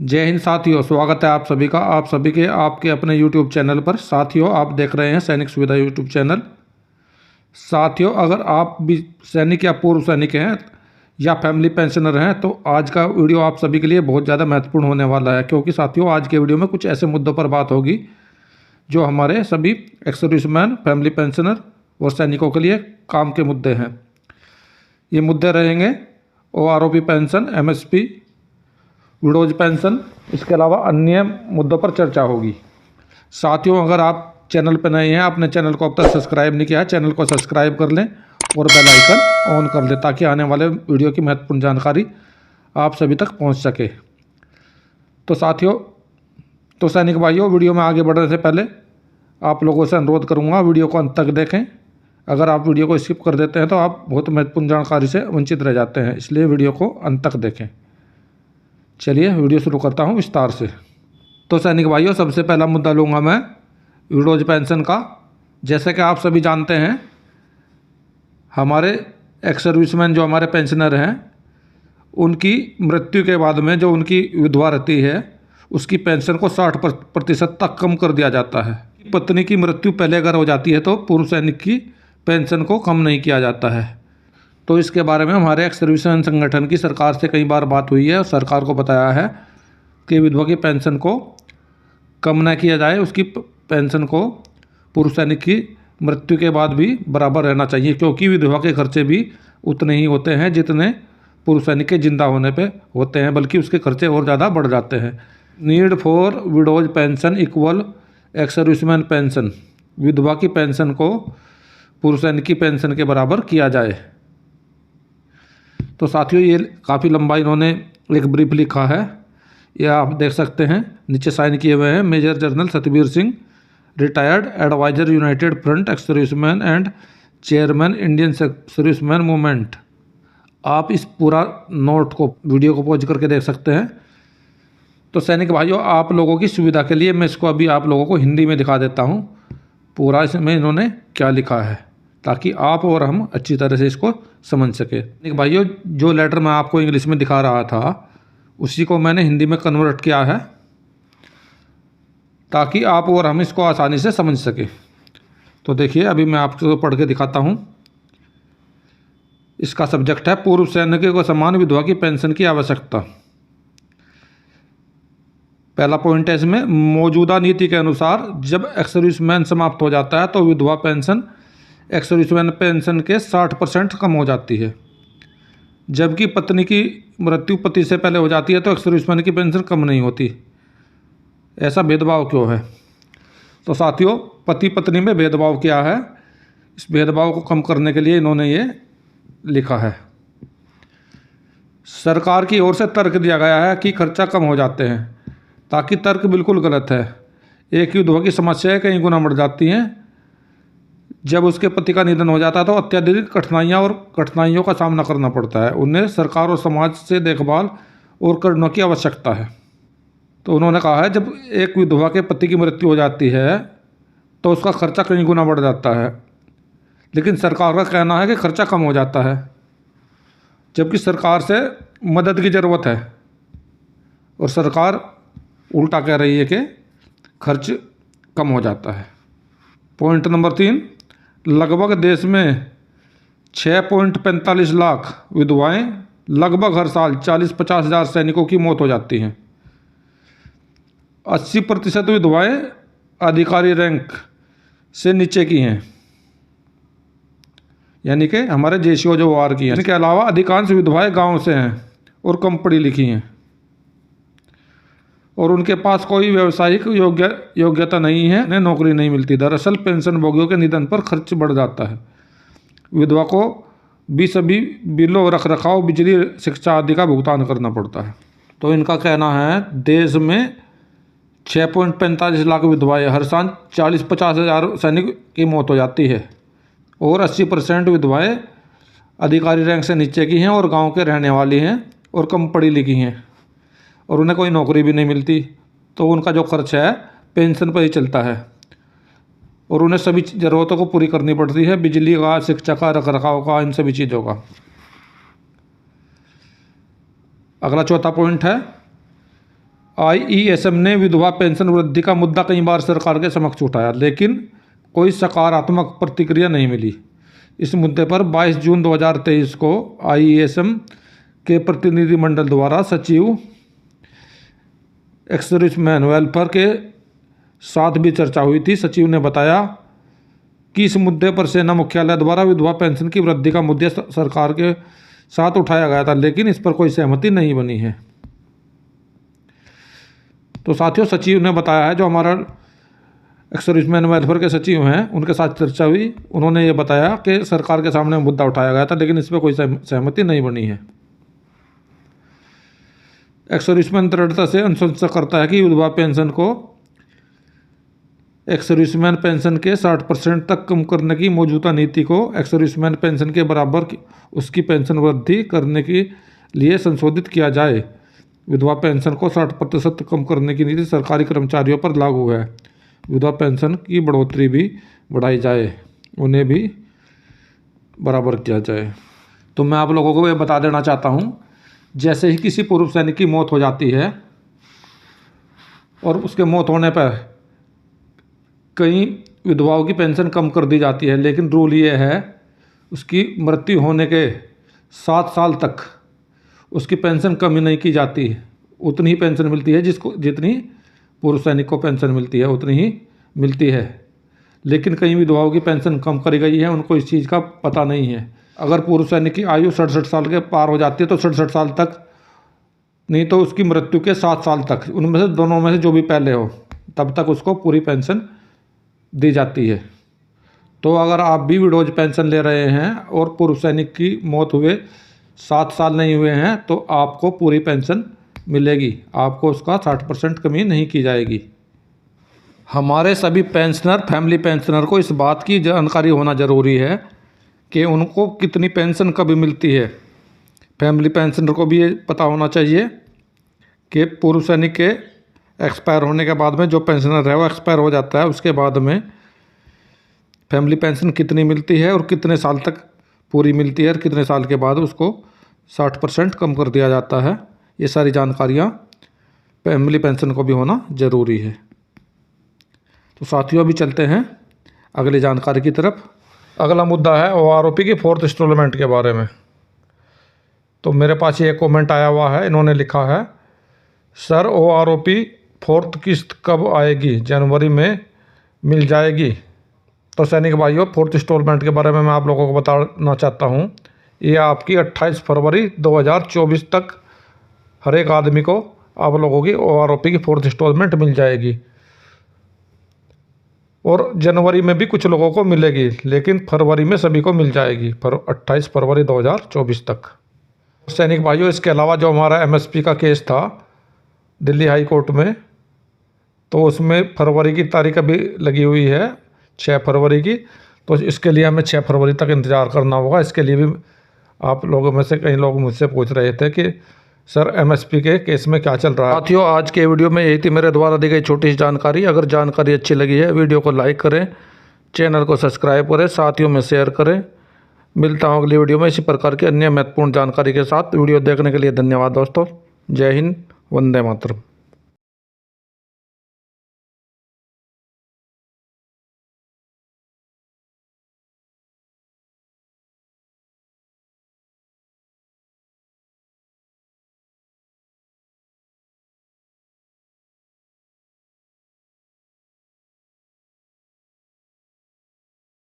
जय हिंद साथियों, स्वागत है आप सभी का आप सभी के आपके अपने YouTube चैनल पर। साथियों, आप देख रहे हैं सैनिक सुविधा YouTube चैनल। साथियों, अगर आप भी सैनिक या पूर्व सैनिक हैं या फैमिली पेंशनर हैं तो आज का वीडियो आप सभी के लिए बहुत ज़्यादा महत्वपूर्ण होने वाला है, क्योंकि साथियों आज के वीडियो में कुछ ऐसे मुद्दों पर बात होगी जो हमारे सभी एक्स सर्विसमैन, फैमिली पेंशनर और सैनिकों के लिए काम के मुद्दे हैं। ये मुद्दे रहेंगे OROP pension, MSP, widows pension, इसके अलावा अन्य मुद्दों पर चर्चा होगी। साथियों, अगर आप चैनल पर नए हैं, आपने चैनल को अब तक सब्सक्राइब नहीं किया है, चैनल को सब्सक्राइब कर लें और बेल आइकन ऑन कर लें ताकि आने वाले वीडियो की महत्वपूर्ण जानकारी आप सभी तक पहुंच सके। तो साथियों, तो सैनिक भाइयों, वीडियो में आगे बढ़ने से पहले आप लोगों से अनुरोध करूंगा वीडियो को अंत तक देखें। अगर आप वीडियो को स्किप कर देते हैं तो आप बहुत महत्वपूर्ण जानकारी से वंचित रह जाते हैं, इसलिए वीडियो को अंत तक देखें। चलिए वीडियो शुरू करता हूं विस्तार से। तो सैनिक भाइयों, सबसे पहला मुद्दा लूँगा मैं विडोज पेंशन का। जैसे कि आप सभी जानते हैं, हमारे एक्स सर्विसमैन जो हमारे पेंशनर हैं, उनकी मृत्यु के बाद में जो उनकी विधवा रहती है उसकी पेंशन को 60% तक कम कर दिया जाता है। पत्नी की मृत्यु पहले अगर हो जाती है तो पूर्व सैनिक की पेंशन को कम नहीं किया जाता है। तो इसके बारे में हमारे एक्स सर्विसमैन संगठन की सरकार से कई बार बात हुई है और सरकार को बताया है कि विधवा की पेंशन को कम न किया जाए, उसकी पेंशन को पूर्व सैनिक की मृत्यु के बाद भी बराबर रहना चाहिए, क्योंकि विधवा के खर्चे भी उतने ही होते हैं जितने पूर्व सैनिक के जिंदा होने पे होते हैं, बल्कि उसके खर्चे और ज़्यादा बढ़ जाते हैं। Need for widows pension equal ex serviceman pension, विधवा की पेंशन को पूर्व सैनिक की पेंशन के बराबर किया जाए। तो साथियों, ये काफ़ी लंबा इन्होंने एक ब्रीफ लिखा है, यह आप देख सकते हैं, नीचे साइन किए हुए हैं major general Satbir Singh, retired adviser United Front ex serviceman and chairman Indian serviceman movement. आप इस पूरा नोट को, वीडियो को पॉज करके देख सकते हैं। तो सैनिक भाइयों, आप लोगों की सुविधा के लिए मैं इसको अभी आप लोगों को हिंदी में दिखा देता हूँ पूरा इसमें इन्होंने क्या लिखा है, ताकि आप और हम अच्छी तरह से इसको समझ सके। सैनिक भाइयों, जो लेटर मैं आपको इंग्लिश में दिखा रहा था उसी को मैंने हिंदी में कन्वर्ट किया है ताकि आप और हम इसको आसानी से समझ सके। तो देखिए, अभी मैं आपको पढ़ के दिखाता हूँ। इसका सब्जेक्ट है पूर्व सैनिकों को समान विधवा की पेंशन की आवश्यकता। पहला पॉइंट है इसमें, मौजूदा नीति के अनुसार जब एक्स सर्विसमैन समाप्त हो जाता है तो विधवा पेंशन एक्स सर्विसमैन पेंशन के 60% कम हो जाती है, जबकि पत्नी की मृत्यु पति से पहले हो जाती है तो एक्स सर्विसमैन की पेंशन कम नहीं होती। ऐसा भेदभाव क्यों है? तो साथियों, पति पत्नी में भेदभाव क्या है, इस भेदभाव को कम करने के लिए इन्होंने ये लिखा है। सरकार की ओर से तर्क दिया गया है कि खर्चा कम हो जाते हैं, ताकि तर्क बिल्कुल गलत है। एक विधवा की समस्याएं कई गुना बढ़ जाती हैं। जब उसके पति का निधन हो जाता है तो अत्यधिक कठिनाइयों का सामना करना पड़ता है। उन्हें सरकार और समाज से देखभाल और करुणा की आवश्यकता है। तो उन्होंने कहा है, जब एक विधवा के पति की मृत्यु हो जाती है तो उसका खर्चा कई गुना बढ़ जाता है, लेकिन सरकार का कहना है कि खर्चा कम हो जाता है, जबकि सरकार से मदद की ज़रूरत है और सरकार उल्टा कह रही है कि खर्च कम हो जाता है। पॉइंट नंबर 3, लगभग देश में 6.45 लाख विधवाएं, लगभग हर साल 40-50 हज़ार सैनिकों की मौत हो जाती हैं। 80% विधवाएं अधिकारी रैंक से नीचे की हैं, यानी कि हमारे JCO जो वार की हैं। इनके अलावा अधिकांश विधवाएं गांव से हैं और कम पढ़ी लिखी हैं और उनके पास कोई व्यावसायिक योग्यता नहीं है, उन्हें नौकरी नहीं मिलती। दरअसल पेंशनभोगियों के निधन पर खर्च बढ़ जाता है। विधवा को भी सभी बिलों, रखरखाव, बिजली, शिक्षा आदि का भुगतान करना पड़ता है। तो इनका कहना है, देश में 6.45 लाख विधवाएं, हर साल 40-50 हज़ार सैनिक की मौत हो जाती है और 80% विधवाएं अधिकारी रैंक से नीचे की हैं और गाँव के रहने वाली हैं और कम पढ़ी लिखी हैं और उन्हें कोई नौकरी भी नहीं मिलती। तो उनका जो खर्च है पेंशन पर ही चलता है और उन्हें सभी ज़रूरतों को पूरी करनी पड़ती है, बिजली का, शिक्षा का, रखरखाव का, इन सभी चीज़ों का। अगला चौथा पॉइंट है, IESM ने विधवा पेंशन वृद्धि का मुद्दा कई बार सरकार के समक्ष उठाया, लेकिन कोई सकारात्मक प्रतिक्रिया नहीं मिली। इस मुद्दे पर 22 जून 2023 को IESM के प्रतिनिधिमंडल द्वारा सचिव एक्स-सर्विसमैन वेलफेयर के साथ भी चर्चा हुई थी। सचिव ने बताया कि इस मुद्दे पर सेना मुख्यालय द्वारा विधवा पेंशन की वृद्धि का मुद्दा सरकार के साथ उठाया गया था, लेकिन इस पर कोई सहमति नहीं बनी है। तो साथियों, सचिव ने बताया है, जो हमारा एक्स-सर्विसमैन वेलफेयर के सचिव हैं, उनके साथ चर्चा हुई। उन्होंने ये बताया कि सरकार के सामने मुद्दा उठाया गया था, लेकिन इस पर कोई सहमति नहीं बनी है। एक्स-सर्विसमैन दृढ़ता से अनुशंसा करता है कि विधवा पेंशन को एक्स-सर्विसमैन पेंशन के 60% तक कम करने की मौजूदा नीति को एक्स-सर्विसमैन पेंशन के बराबर उसकी पेंशन वृद्धि करने के लिए संशोधित किया जाए। विधवा पेंशन को 60% कम करने की नीति सरकारी कर्मचारियों पर लागू है। विधवा पेंशन की बढ़ोतरी भी बढ़ाई जाए, उन्हें भी बराबर किया जाए। तो मैं आप लोगों को ये बता देना चाहता हूँ, जैसे ही किसी पूर्व सैनिक की मौत हो जाती है और उसके मौत होने पर कई विधवाओं की पेंशन कम कर दी जाती है, लेकिन रूल ये है, उसकी मृत्यु होने के 7 साल तक उसकी पेंशन कम ही नहीं की जाती। उतनी ही पेंशन मिलती है जितनी पूर्व सैनिक को पेंशन मिलती है, उतनी ही मिलती है। लेकिन कई विधवाओं की पेंशन कम करी गई है, उनको इस चीज़ का पता नहीं है। अगर पूर्व सैनिक की आयु 67 साल के पार हो जाती है तो 67 साल तक, नहीं तो उसकी मृत्यु के 7 साल तक, उनमें से दोनों में से जो भी पहले हो, तब तक उसको पूरी पेंशन दी जाती है। तो अगर आप भी विडोज पेंशन ले रहे हैं और पूर्व सैनिक की मौत हुए 7 साल नहीं हुए हैं, तो आपको पूरी पेंशन मिलेगी, आपको उसका 60% कमी नहीं की जाएगी। हमारे सभी पेंशनर, फैमिली पेंशनर को इस बात की जानकारी होना ज़रूरी है कि उनको कितनी पेंशन कब मिलती है। फैमिली पेंशनर को भी ये पता होना चाहिए कि पूर्व सैनिक के एक्सपायर होने के बाद में जो पेंशनर है वो एक्सपायर हो जाता है, उसके बाद में फैमिली पेंशन कितनी मिलती है और कितने साल तक पूरी मिलती है और कितने साल के बाद उसको 60% कम कर दिया जाता है। ये सारी जानकारियाँ फैमिली पेंशन को भी होना ज़रूरी है। तो साथियों, अभी चलते हैं अगली जानकारी की तरफ। अगला मुद्दा है OROP की 4th इंस्टॉलमेंट के बारे में। तो मेरे पास ये कमेंट आया हुआ है, इन्होंने लिखा है, सर OROP 4th किस्त कब आएगी? जनवरी में मिल जाएगी? तो सैनिक भाइयों, 4th इंस्टॉलमेंट के बारे में मैं आप लोगों को बताना चाहता हूँ। ये आपकी 28 फरवरी 2024 तक हर एक आदमी को आप लोगों की OROP की 4th इंस्टॉलमेंट मिल जाएगी, और जनवरी में भी कुछ लोगों को मिलेगी, लेकिन फरवरी में सभी को मिल जाएगी 28 फरवरी 2024 तक। सैनिक भाइयों, इसके अलावा जो हमारा MSP का केस था दिल्ली हाई कोर्ट में, तो उसमें फरवरी की तारीख अभी लगी हुई है 6 फरवरी की। तो इसके लिए हमें 6 फरवरी तक इंतज़ार करना होगा। इसके लिए भी आप लोगों में से कई लोग मुझसे पूछ रहे थे कि सर MSP के केस में क्या चल रहा है। साथियों, आज के वीडियो में यही थी मेरे द्वारा दी गई छोटी सी जानकारी। अगर जानकारी अच्छी लगी है, वीडियो को लाइक करें, चैनल को सब्सक्राइब करें, साथियों में शेयर करें। मिलता हूँ अगली वीडियो में इसी प्रकार की अन्य महत्वपूर्ण जानकारी के साथ। वीडियो देखने के लिए धन्यवाद दोस्तों। जय हिंद, वंदे मातरम।